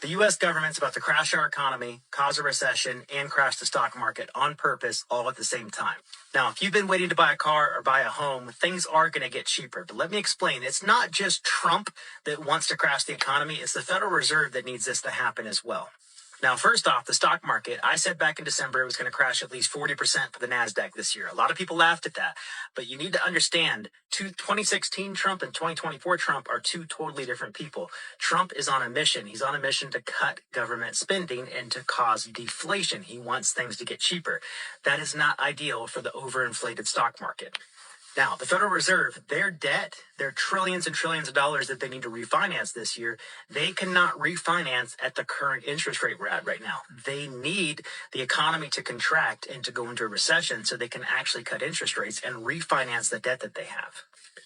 The U.S. government's about to crash our economy, cause a recession, and crash the stock market on purpose all at the same time. Now, if you've been waiting to buy a car or buy a home, things are going to get cheaper. But let me explain. It's not just Trump that wants to crash the economy. It's the Federal Reserve that needs this to happen as well. Now, first off, the stock market, I said back in December it was going to crash at least 40% for the NASDAQ this year. A lot of people laughed at that. But you need to understand, 2016 Trump and 2024 Trump are two totally different people. Trump is on a mission. He's on a mission to cut government spending and to cause deflation. He wants things to get cheaper. That is not ideal for the overinflated stock market. Now, the Federal Reserve, their debt, their trillions and trillions of dollars that they need to refinance this year, they cannot refinance at the current interest rate we're at right now. They need the economy to contract and to go into a recession so they can actually cut interest rates and refinance the debt that they have.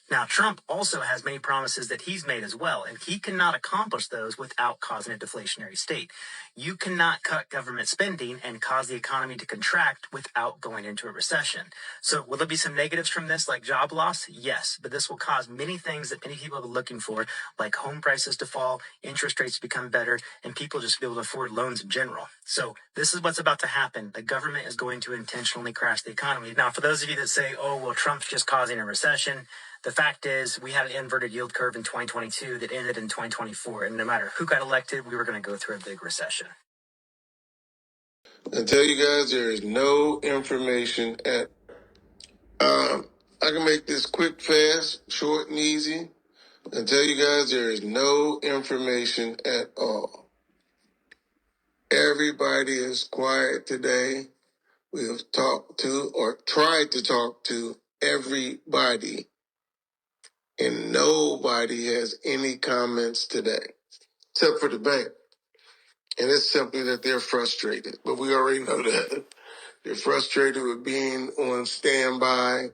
Now, Trump also has many promises that he's made as well, and he cannot accomplish those without causing a deflationary state. You cannot cut government spending and cause the economy to contract without going into a recession. So will there be some negatives from this, like job loss? Yes, but this will cause many things that many people are looking for, like home prices to fall, interest rates to become better, and people just be able to afford loans in general. So this is what's about to happen. The government is going to intentionally crash the economy. Now, for those of you that say, oh, well, Trump's just causing a recession, the fact is, we had an inverted yield curve in 2022 that ended in 2024, and no matter who got elected, we were going to go through a big recession. I tell you guys, there is no information at. I can make this quick, fast, short, and easy. I tell you guys, there is no information at all. Everybody is quiet today. We have talked to or tried to talk to everybody, and nobody has any comments today, except for the bank. And it's simply that they're frustrated. But we already know that. They're frustrated with being on standby,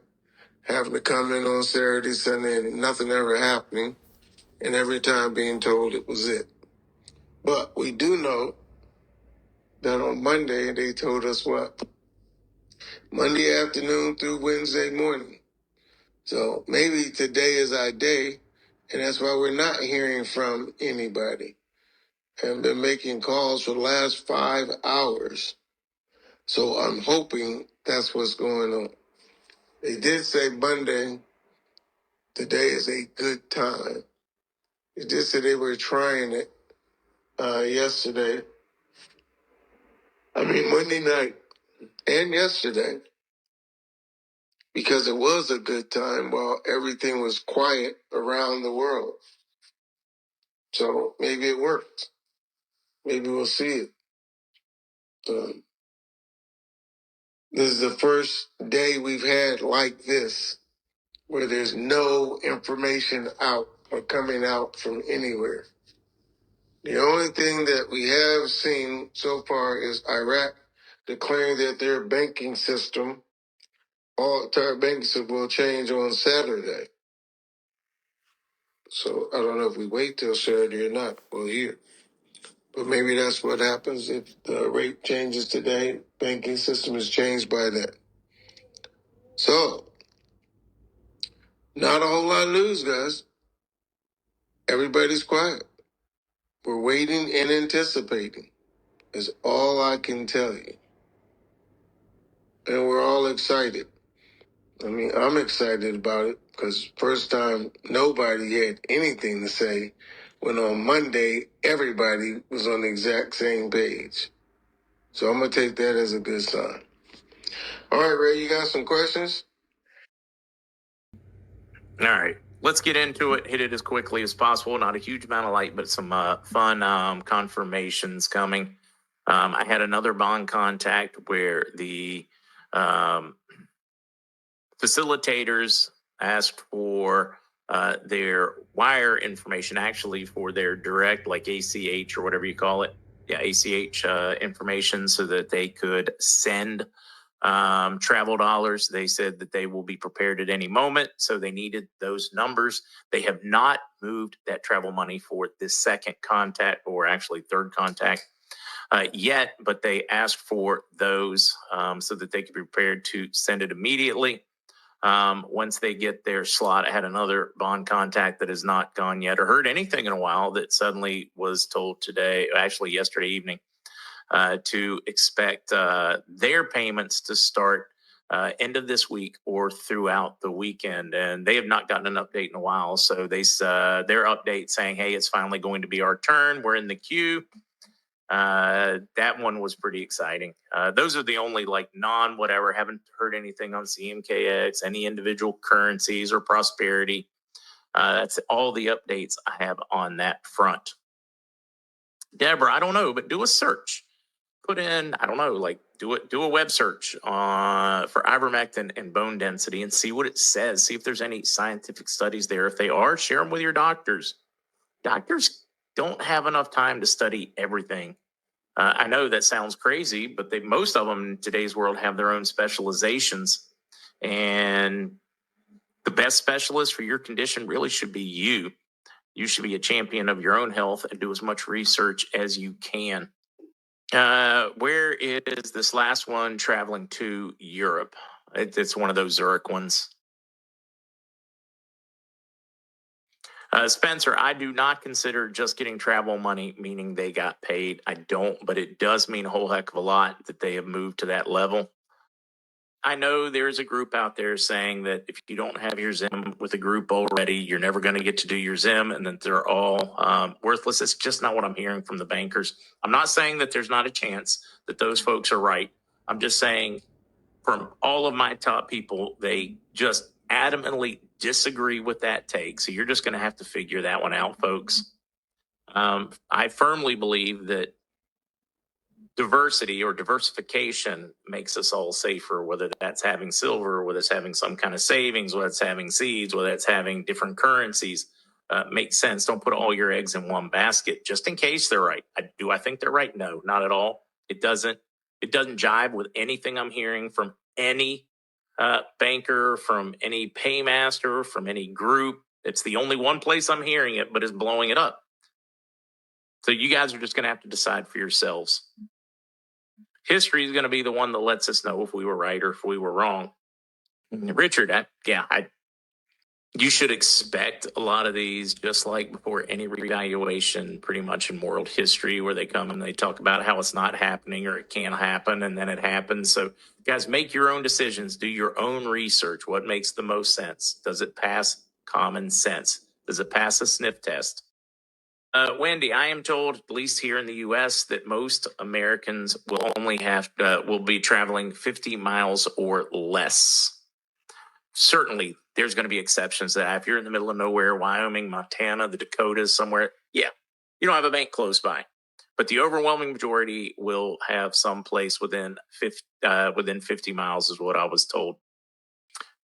having to come in on Saturday, Sunday, and nothing ever happening, and every time being told it was it. But we do know that on Monday, they told us what? Monday afternoon through Wednesday morning. So maybe today is our day, and that's why we're not hearing from anybody. I've been making calls for the last 5 hours. So I'm hoping that's what's going on. They did say Monday, today is a good time. They did say they were trying it yesterday. Monday night and yesterday, because it was a good time while everything was quiet around the world. So maybe it worked. Maybe we'll see it. This is the first day we've had like this, where there's no information out or coming out from anywhere. The only thing that we have seen so far is Iraq declaring that their banking system, all entire banking system, will change on Saturday. So I don't know if we wait till Saturday or not. We'll hear. But maybe that's what happens if the rate changes today. Banking system is changed by then. So, not a whole lot of news, guys. Everybody's quiet. We're waiting and anticipating is all I can tell you. And we're all excited. I'm excited about it because first time nobody had anything to say when on Monday everybody was on the exact same page. So I'm going to take that as a good sign. All right, Ray, you got some questions? All right, let's get into it. Hit it as quickly as possible. Not a huge amount of light, but some fun confirmations coming. I had another bond contact where the facilitators asked for their wire information, actually for their direct, like ACH or whatever you call it. Yeah, ACH information so that they could send travel dollars. They said that they will be prepared at any moment. So they needed those numbers. They have not moved that travel money for this second contact, or actually third contact yet, but they asked for those so that they could be prepared to send it immediately. once they get their slot. I had another bond contact that has not gone yet or heard anything in a while that suddenly was told today, actually yesterday evening, to expect their payments to start end of this week or throughout the weekend. And they have not gotten an update in a while. So their update saying, hey, it's finally going to be our turn. We're in the queue. That one was pretty exciting. Those are the only like non-whatever. Haven't heard anything on CMKX, any individual currencies or prosperity. That's all the updates I have on that front. Deborah, I don't know, but do a search. Put in, I don't know, like do a web search for ivermectin and bone density and see what it says. See if there's any scientific studies there. If they are, share them with your doctors. Doctors don't have enough time to study everything. I know that sounds crazy, but most of them in today's world have their own specializations. And the best specialist for your condition really should be you. You should be a champion of your own health and do as much research as you can. Where is this last one traveling to Europe? It's one of those Zurich ones. Spencer, I do not consider just getting travel money meaning they got paid. I don't, but it does mean a whole heck of a lot that they have moved to that level. I know there's a group out there saying that if you don't have your Zim with a group already, you're never going to get to do your Zim and that they're all worthless. It's just not what I'm hearing from the bankers. I'm not saying that there's not a chance that those folks are right. I'm just saying from all of my top people, they just adamantly disagree with that take. So you're just going to have to figure that one out, folks. I firmly believe that diversity or diversification makes us all safer, whether that's having silver, whether it's having some kind of savings, whether it's having seeds, whether it's having different currencies. Makes sense. Don't put all your eggs in one basket just in case they're right. Do I think they're right? No, not at all. It doesn't jive with anything I'm hearing from any banker, from any paymaster, from any group. It's the only one place I'm hearing it, but it's blowing it up. So you guys are just going to have to decide for yourselves. History is going to be the one that lets us know if we were right or if we were wrong. Richard, you should expect a lot of these, just like before any revaluation, pretty much in world history, where they come and they talk about how it's not happening or it can't happen, and then it happens. So, guys, make your own decisions. Do your own research. What makes the most sense? Does it pass common sense? Does it pass a sniff test? Wendy, I am told, at least here in the U.S., that most Americans will be traveling 50 miles or less. Certainly, there's going to be exceptions to that. If you're in the middle of nowhere, Wyoming, Montana, the Dakotas, somewhere, you don't have a bank close by. But the overwhelming majority will have some place within 50 miles, is what I was told.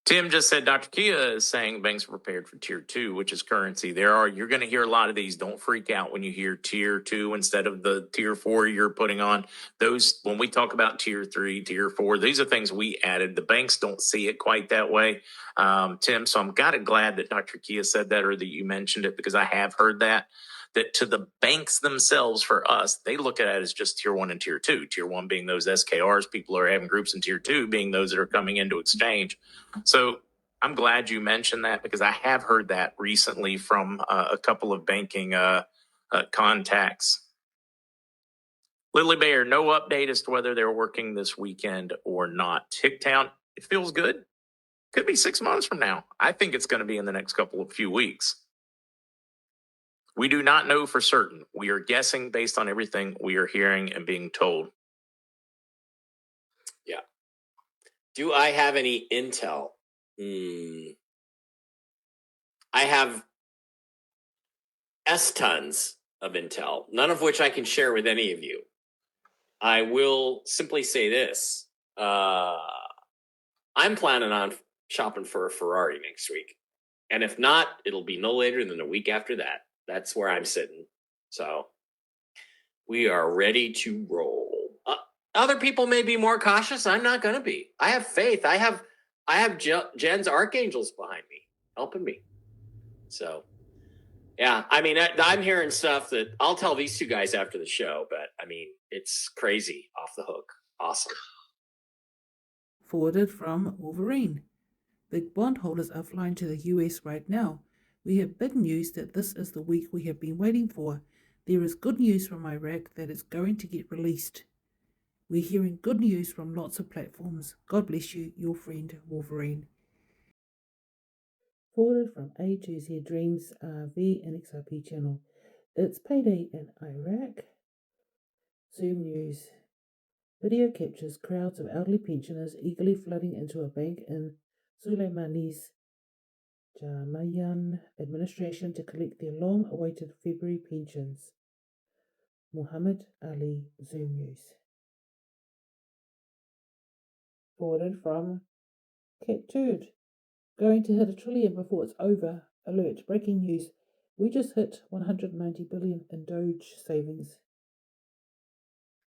Tim just said Dr. Kia is saying banks are prepared for tier 2, which is currency. You're going to hear a lot of these. Don't freak out when you hear tier 2 instead of the tier 4 you're putting on. Those, when we talk about tier 3, tier 4, these are things we added. The banks don't see it quite that way, Tim. So I'm glad that Dr. Kia said that, or that you mentioned it, because I have heard that to the banks themselves, for us, they look at it as just tier 1 and tier 2. Tier 1 being those SKRs, people are having groups, and tier 2 being those that are coming into exchange. So I'm glad you mentioned that, because I have heard that recently from a couple of banking contacts. Lily Bear, no update as to whether they're working this weekend or not. Hicktown, it feels good. Could be 6 months from now. I think it's going to be in the next few weeks. We do not know for certain. We are guessing based on everything we are hearing and being told. Yeah. Do I have any intel? I have S-tons of intel, none of which I can share with any of you. I will simply say this. I'm planning on shopping for a Ferrari next week. And if not, it'll be no later than a week after that. That's where I'm sitting. So we are ready to roll. Other people may be more cautious. I'm not going to be. I have faith. I have Jen's archangels behind me, helping me. So, yeah, I mean, I'm hearing stuff that I'll tell these two guys after the show, but I mean, it's crazy, off the hook. Awesome. Forwarded from Wolverine. Big bondholders are flying to the US right now. We have big news that this is the week we have been waiting for. There is good news from Iraq that it's going to get released. We're hearing good news from lots of platforms. God bless you, your friend Wolverine. Forwarded from A to Z Dreams RV and XRP channel. It's payday in Iraq. Zoom News. Video captures crowds of elderly pensioners eagerly flooding into a bank in Soleimani's Jamaican administration to collect their long-awaited February pensions. Muhammad Ali, Zoom News. Forwarded from Cat Turd. Going to hit $1 trillion before it's over. Alert, breaking news. We just hit $190 billion in DOGE savings.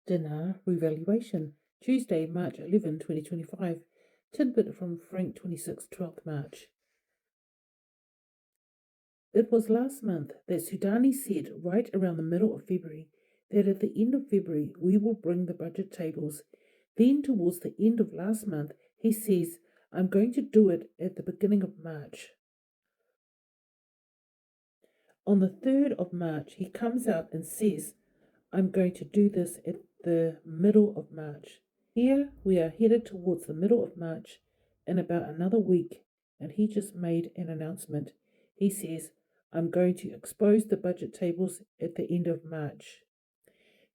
Dinar Revaluation. Tuesday, March 11, 2025. Tidbit from Frank 26, 12th March. It was last month that Sudani said, right around the middle of February, that at the end of February we will bring the budget tables. Then towards the end of last month, he says, I'm going to do it at the beginning of March. On the 3rd of March, he comes out and says, I'm going to do this at the middle of March. Here we are headed towards the middle of March in about another week, and he just made an announcement. He says, I'm going to expose the budget tables at the end of March.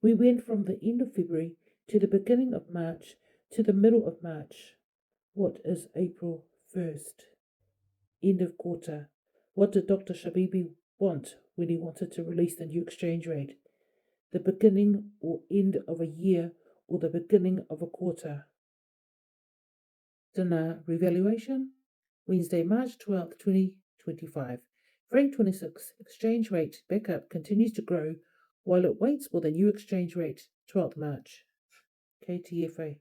We went from the end of February to the beginning of March to the middle of March. What is April 1st? End of quarter. What did Dr. Shabibi want when he wanted to release the new exchange rate? The beginning or end of a year or the beginning of a quarter. Dinar Revaluation. Wednesday, March 12th, 2025. Franc 26 exchange rate backup continues to grow while it waits for the new exchange rate, 12th March. KTFA.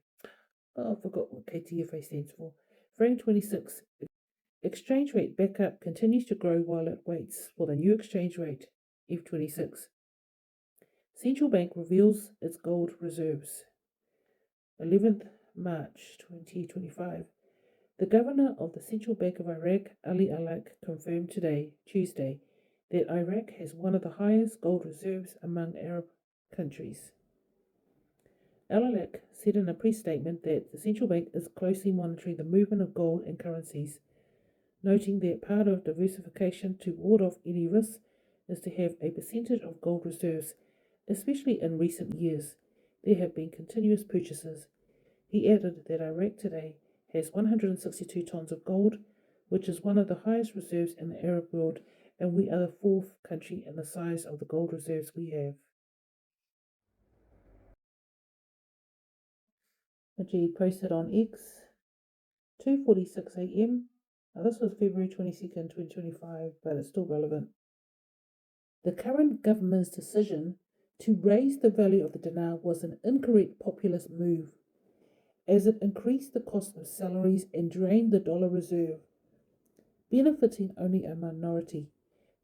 Oh, I forgot what KTFA stands for. Franc 26 exchange rate backup continues to grow while it waits for the new exchange rate, F26. Central Bank reveals its gold reserves. 11th March 2025. The governor of the Central Bank of Iraq, Ali Alak, confirmed today, Tuesday, that Iraq has one of the highest gold reserves among Arab countries. Al-Alak said in a press statement that the central bank is closely monitoring the movement of gold and currencies, noting that part of diversification to ward off any risks is to have a percentage of gold reserves, especially in recent years. There have been continuous purchases. He added that Iraq today has 162 tons of gold, which is one of the highest reserves in the Arab world, and we are the 4th country in the size of the gold reserves we have. Majid posted on X, 2:46 a.m. Now this was February 22nd, 2025, but it's still relevant. The current government's decision to raise the value of the dinar was an incorrect populist move, as it increased the cost of salaries and drained the dollar reserve, benefiting only a minority.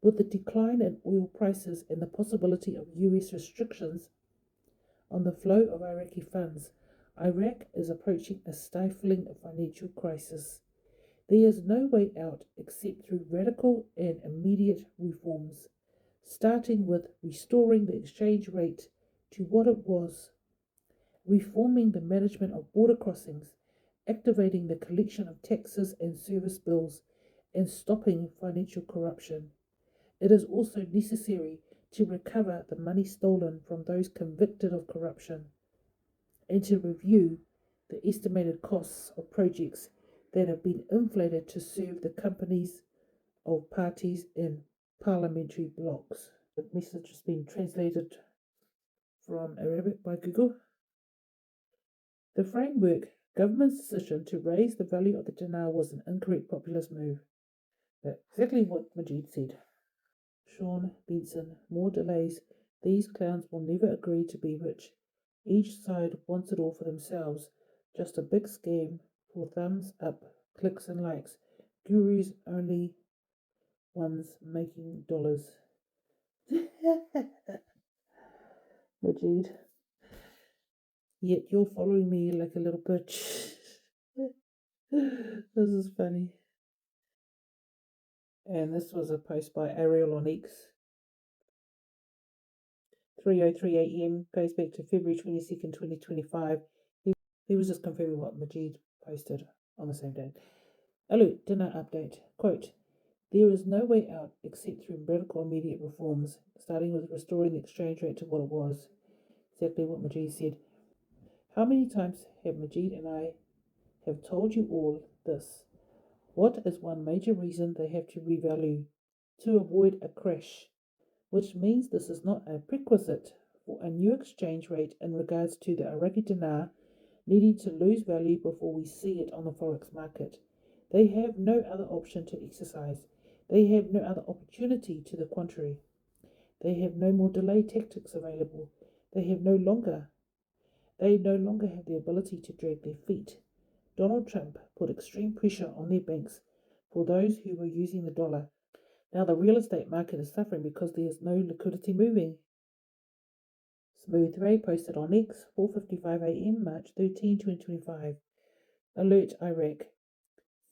With the decline in oil prices and the possibility of US restrictions on the flow of Iraqi funds, Iraq is approaching a stifling financial crisis. There is no way out except through radical and immediate reforms, starting with restoring the exchange rate to what it was, reforming the management of border crossings, activating the collection of taxes and service bills, and stopping financial corruption. It is also necessary to recover the money stolen from those convicted of corruption, and to review the estimated costs of projects that have been inflated to serve the companies of parties in parliamentary blocs. The message has been translated from Arabic by Google. The framework government's decision to raise the value of the dinar was an incorrect populist move. That's exactly what Majid said. Sean Benson, more delays. These clowns will never agree to be rich. Each side wants it all for themselves. Just a big scam for thumbs up, clicks and likes. Gurus only ones making dollars. Majid. Yet you're following me like a little bitch. This is funny. And this was a post by Ariel on X. 3:03 a.m. goes back to February 22nd, 2025. He was just confirming what MarkZ posted on the same day. Alert, Dinar update. Quote, there is no way out except through radical immediate reforms, starting with restoring the exchange rate to what it was. Exactly what MarkZ said. How many times have MarkZ and I have told you all this? What is one major reason they have to revalue? To avoid a crash, which means this is not a prerequisite for a new exchange rate in regards to the Iraqi dinar needing to lose value before we see it on the forex market. They have no other option to exercise. They have no other opportunity to the contrary. They have no more delay tactics available. They no longer have the ability to drag their feet. Donald Trump put extreme pressure on their banks for those who were using the dollar. Now the real estate market is suffering because there is no liquidity moving. Smooth Ray posted on X, 4:55 a.m. March 13, 2025. Alert Iraq.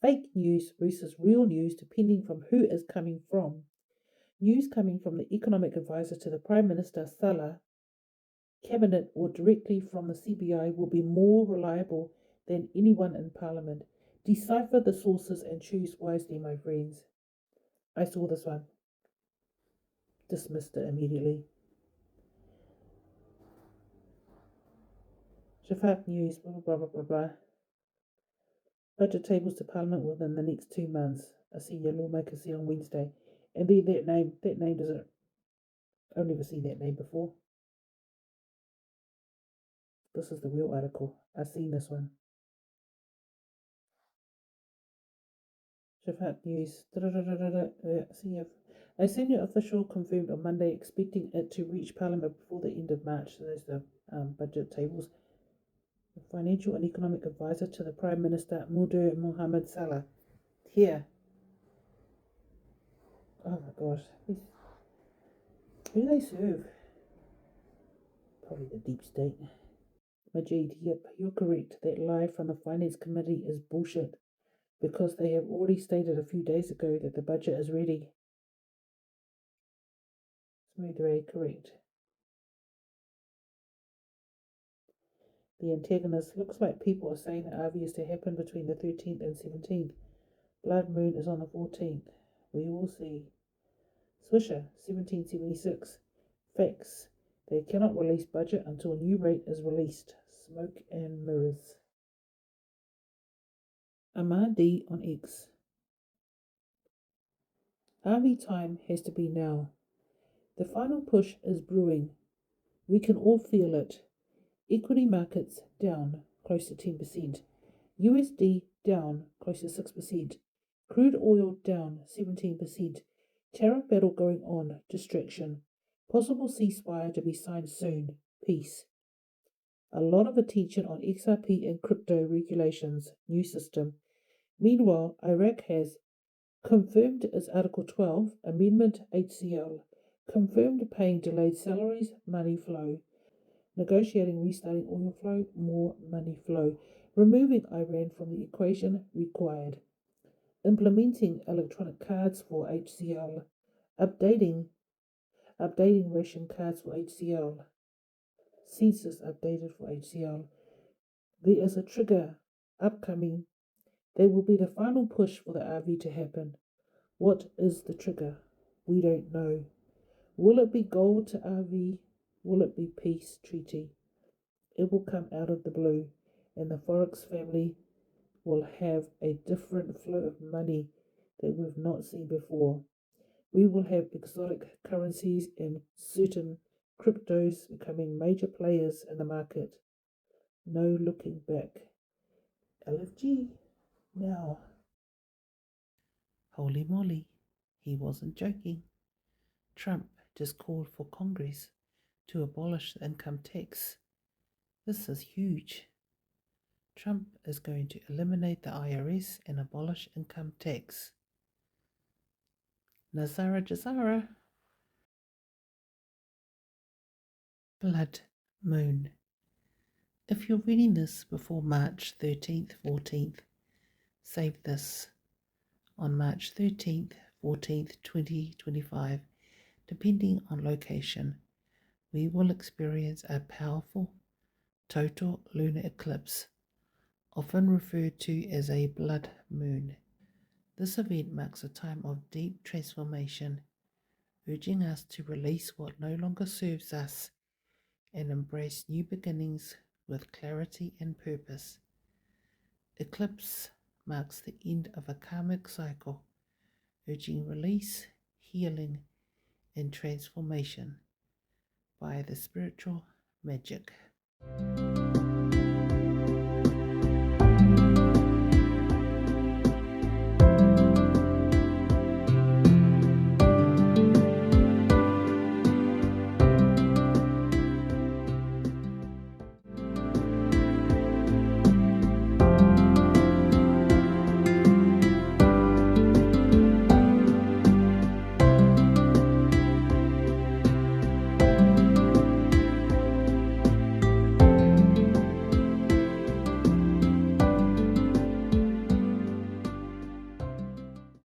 Fake news versus real news depending from who is coming from. News coming from the economic advisor to the Prime Minister Salah, Cabinet or directly from the CBI will be more reliable than anyone in Parliament. Decipher the sources and choose wisely, my friends. I saw this one. Dismissed it immediately. Shafak News, blah, blah, blah, blah, blah. Budget tables to Parliament within the next 2 months, a senior lawmaker said on Wednesday. And then that name doesn't... I've never seen that name before. This is the real article. I've seen this one. Shafak News. A senior official confirmed on Monday expecting it to reach Parliament before the end of March. So there's the budget tables. The financial and economic advisor to the Prime Minister Mohammed Salah. Here. Oh my gosh. Who do they serve? Probably the deep state. MarkZ, yep, you're correct. That lie from the Finance Committee is bullshit. Because they have already stated a few days ago that the budget is ready. Smooth Ray, correct. The antagonist. Looks like people are saying that RV is to happen between the 13th and 17th. Blood Moon is on the 14th. We will see. Swisher, 1776. Facts. They cannot release budget until a new rate is released. Smoke and mirrors. AmarD on X. RV time has to be now. The final push is brewing. We can all feel it. Equity markets down close to 10%. USD down close to 6%. Crude oil down 17%. Tariff battle going on. Distraction. Possible ceasefire to be signed soon. Peace. A lot of attention on XRP and crypto regulations. New system. Meanwhile, Iraq has confirmed its Article 12 Amendment HCL. Confirmed paying delayed salaries. Money flow. Negotiating restarting oil flow, more money flow. Removing Iran from the equation required. Implementing electronic cards for HCL. Updating ration cards for HCL. Census updated for HCL. There is a trigger upcoming. There will be the final push for the RV to happen. What is the trigger? We don't know. Will it be gold to RV? Will it be peace treaty? It will come out of the blue, and the Forex family will have a different flow of money that we've not seen before. We will have exotic currencies and certain cryptos becoming major players in the market. No looking back. LFG now. Holy moly, he wasn't joking. Trump just called for Congress to abolish the income tax. This is huge. Trump is going to eliminate the IRS and abolish income tax. Nazara Jazara. Blood Moon. If you're reading this before March 13th, 14th, save this. On March 13th, 14th, 2025, depending on location, we will experience a powerful total lunar eclipse, often referred to as a blood moon. This event marks a time of deep transformation, urging us to release what no longer serves us and embrace new beginnings with clarity and purpose. Eclipse marks the end of a karmic cycle, urging release, healing, and transformation by the spiritual magic.